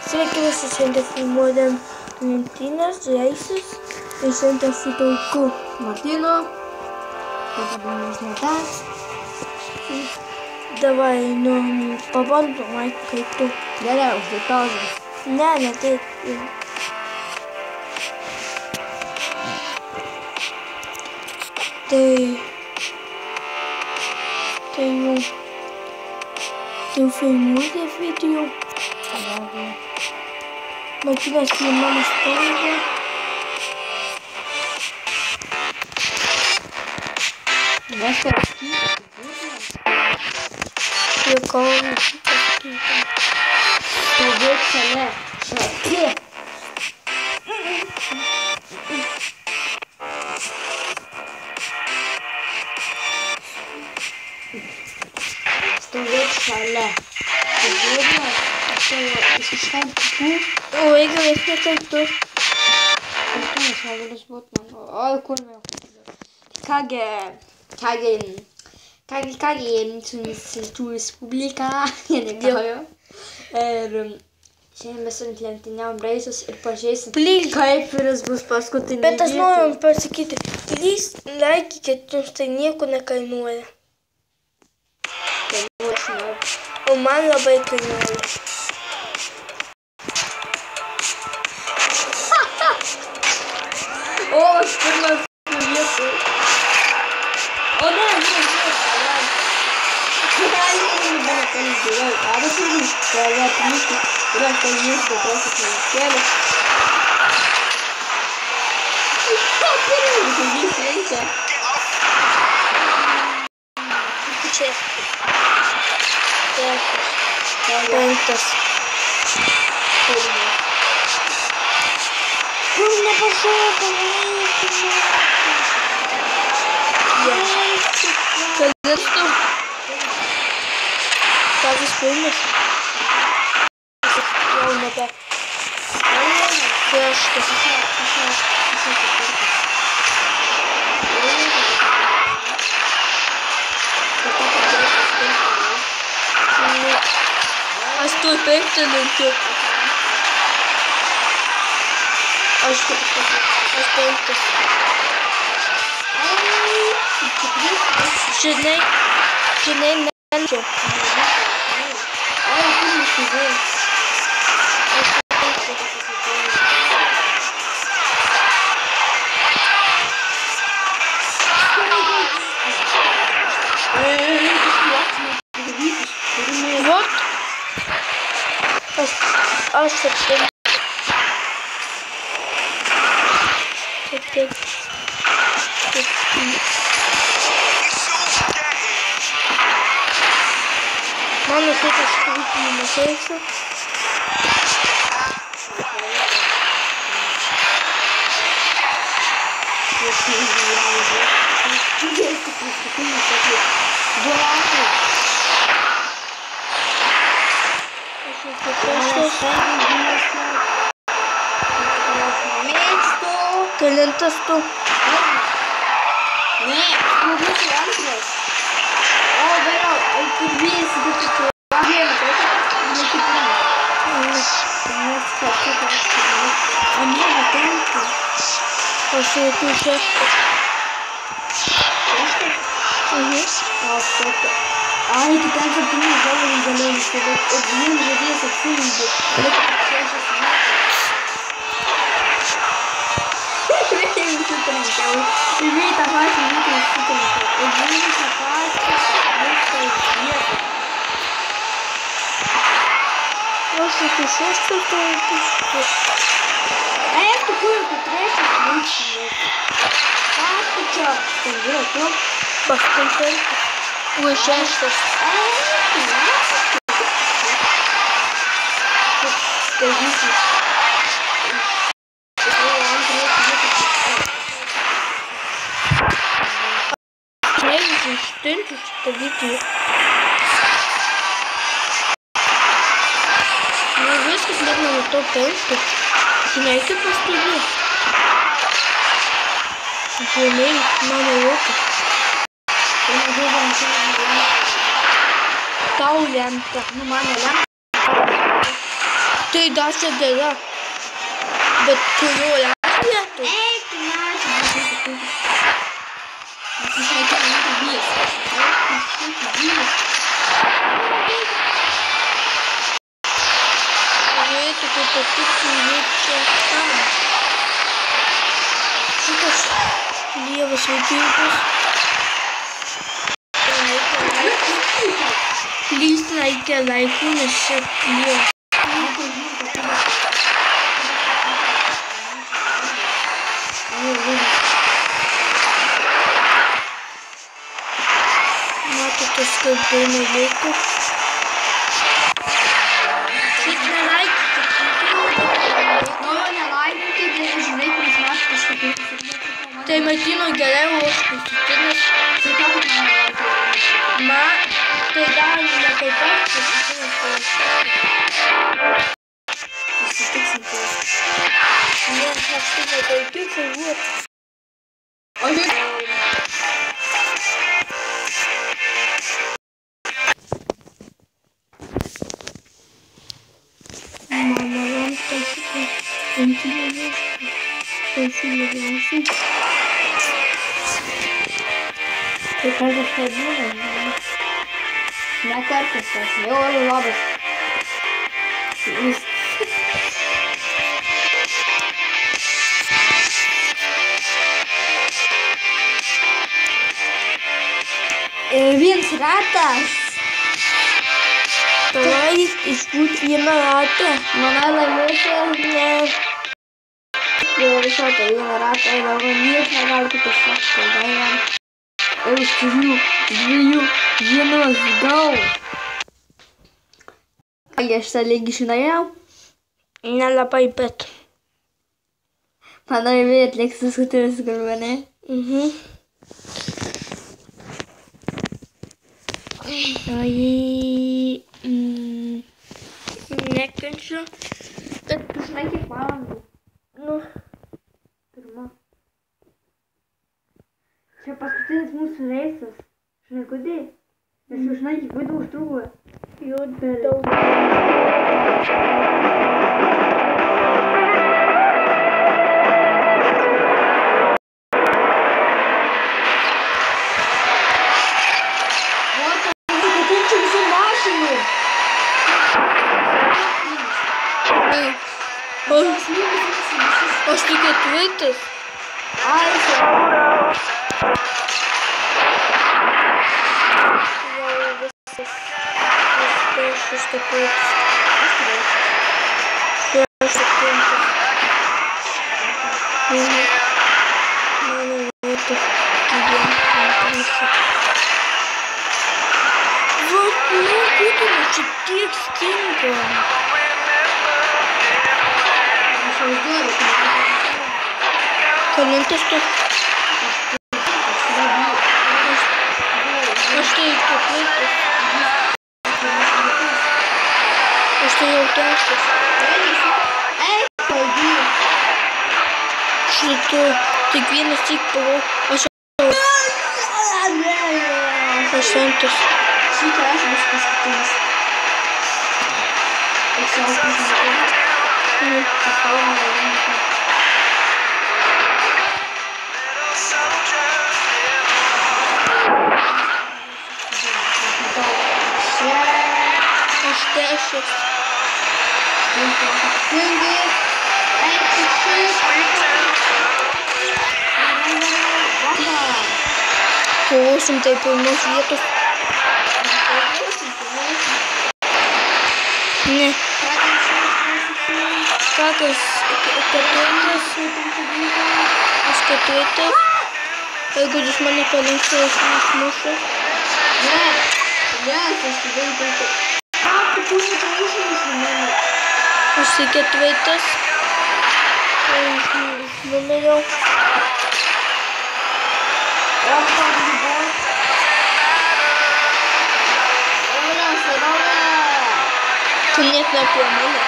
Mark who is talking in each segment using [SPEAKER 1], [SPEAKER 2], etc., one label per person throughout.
[SPEAKER 1] Sveiki visi, šiandien filmuodam lentynas, žaisus ir šiandien su Tauku
[SPEAKER 2] Martinu. Pabandom tas.
[SPEAKER 1] Davai, pabandom, kaip tu.
[SPEAKER 2] Gerai, uždėt pauzę.
[SPEAKER 1] Ne, taip. Tai jau filmuoja video. Martynas filmavo istoriją.
[SPEAKER 2] Mes paraškyti.
[SPEAKER 1] Juokau, pasakyti.
[SPEAKER 2] Stovėt šalia. Šaki. Stovėt šalia. Stovėt
[SPEAKER 1] O, jeigu jis ne kaip tu.
[SPEAKER 2] Oi, kur meu. Kągi, Jungtinių Respublika, jie negaujo. Ir šiandien mes lenktyniavom reisus ir pažiūrėsim, kaip jis bus paskutinį.
[SPEAKER 1] Bet aš noriu pasakyti, please laikykit, jums tai nieko nekainuoja. O man labai kainuoja.
[SPEAKER 2] O, aš pirmas vietoj. O ne,
[SPEAKER 1] Penktas.
[SPEAKER 2] Kur nepašoka,
[SPEAKER 1] Kada tu? Tavas pirmas? Jau nebe. Šeštas. Aš tu penktą lenkiu. Aš penktas. Žinai, nelenkiu. Вот. Aš septynis. Mano kitas rūpinimas eisiu. Kelintas tu?
[SPEAKER 2] Ne, būsiu antras. O, vėliau, tu dviesi, tu vieną, tai ne kiekvieną. O ne, penkta.
[SPEAKER 1] Aš jau tu šeštas.
[SPEAKER 2] Ai, tu ten septynis žalai galėjai stovėti. O dviem žadėjus apsirinti. Ir vėl tą patį vietą įsitrenkiau. Ir vėl tą patį vietą vietą.
[SPEAKER 1] Aš jau tu šeštas, tai tu šeštas.
[SPEAKER 2] Aš tikiu, tu trečias linksmės. Ką tu čia? Tai yra tu?
[SPEAKER 1] Paskui penktas. Ui, šeštas.
[SPEAKER 2] Tai visi.
[SPEAKER 1] Stimmt, šitą video. Viskas net nuo to penkto. Neįti pastebėti. Žemėlį, mano jokio. Tau lemta.
[SPEAKER 2] Nu, mano lemta.
[SPEAKER 1] Tai dažia gera. Bet kurioje vietu?
[SPEAKER 2] Eik, tu mažai. Aš išnaikinu mūsų bijęs.
[SPEAKER 1] Žiūrėti, kaip patiktų įveikti tam. Šitas lievas vaikinkus. Please reikia laikų, nes čia lievas. Matote, kaip daina veikia. Šit nelaikyti.
[SPEAKER 2] Nelaikyti, tai žinai, kuris mes kažkaip.
[SPEAKER 1] Tai matino geriau, o aš pasitinis. Tai dar ne kaip aš pasitinis.
[SPEAKER 2] Pasitiksim tai.
[SPEAKER 1] Ne, aš tai taip galvot.
[SPEAKER 2] O jūs...
[SPEAKER 1] Mama ranta šitas lentynas. Pasilygiausiai. Tai kartais tai būna, ne?
[SPEAKER 2] Ne kartais tas, jau yra labas. Viens ratas.
[SPEAKER 1] Davai išbūt vieną ratą.
[SPEAKER 2] Manai laimėti?
[SPEAKER 1] Ne.
[SPEAKER 2] Jau visą tą vieną ratą, dabar nieks negali kitas sakti. Ir iš 3, 2, 1, go! Ką aš tą lygį žinojau?
[SPEAKER 1] Nelabai, bet.
[SPEAKER 2] Manau, jau atliks paskutinis galva, ne?
[SPEAKER 1] Nekenčiu. Bet
[SPEAKER 2] Tu žinai, kiek valandų?
[SPEAKER 1] nu,
[SPEAKER 2] Pirma. Čia paskutinis mūsų reisas. Žinai, kodėl? Nes jau žinai, kiek daug užtruko.
[SPEAKER 1] jau daug.
[SPEAKER 2] Čia visų mašinų.
[SPEAKER 1] Aš tik ketvirtas.
[SPEAKER 2] Ai,
[SPEAKER 1] Jau visas. Aš ketvirtas. Aš septintas. Mano vieta. Vat, būtume čia tiek stinga.
[SPEAKER 2] aš jau užduodu.
[SPEAKER 1] Kelintas tu? Aš tai ketvirtas. Aš tai jau trečias. Šito tik vienas tik pavau. Aš antras.
[SPEAKER 2] Šitą aš bus paskutinis. Ir sau paskutinis.
[SPEAKER 1] Aš trečias. Kovosim tai pirmos vietos. Ne. Kakas ketvirtas. Aš ketvirtas. Jeigu jis mane palinks, tai aš išmušiu. Aš tai ketvirtas. Numeriau. Tu net apie mane.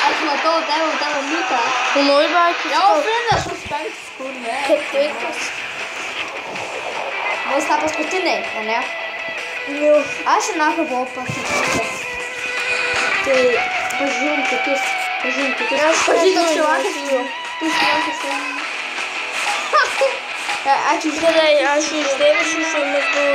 [SPEAKER 2] Aš matau tavo mitą.
[SPEAKER 1] Tu nori vaikti?
[SPEAKER 2] Jau finišas penktas, kur ne?
[SPEAKER 1] Ketvirtas.
[SPEAKER 2] Bus tą paskutiniai, ne?
[SPEAKER 1] Jau.
[SPEAKER 2] Aš naką buvau pasakytas. Tai pažiūrėjom kitus. Pažinti, tu
[SPEAKER 1] Aš
[SPEAKER 2] pažinti
[SPEAKER 1] nežinau,
[SPEAKER 2] šiuokas.
[SPEAKER 1] nežinau.
[SPEAKER 2] Tu šiuokas. Ačiū už
[SPEAKER 1] Gerai, aš iš tėvų su jumis buvau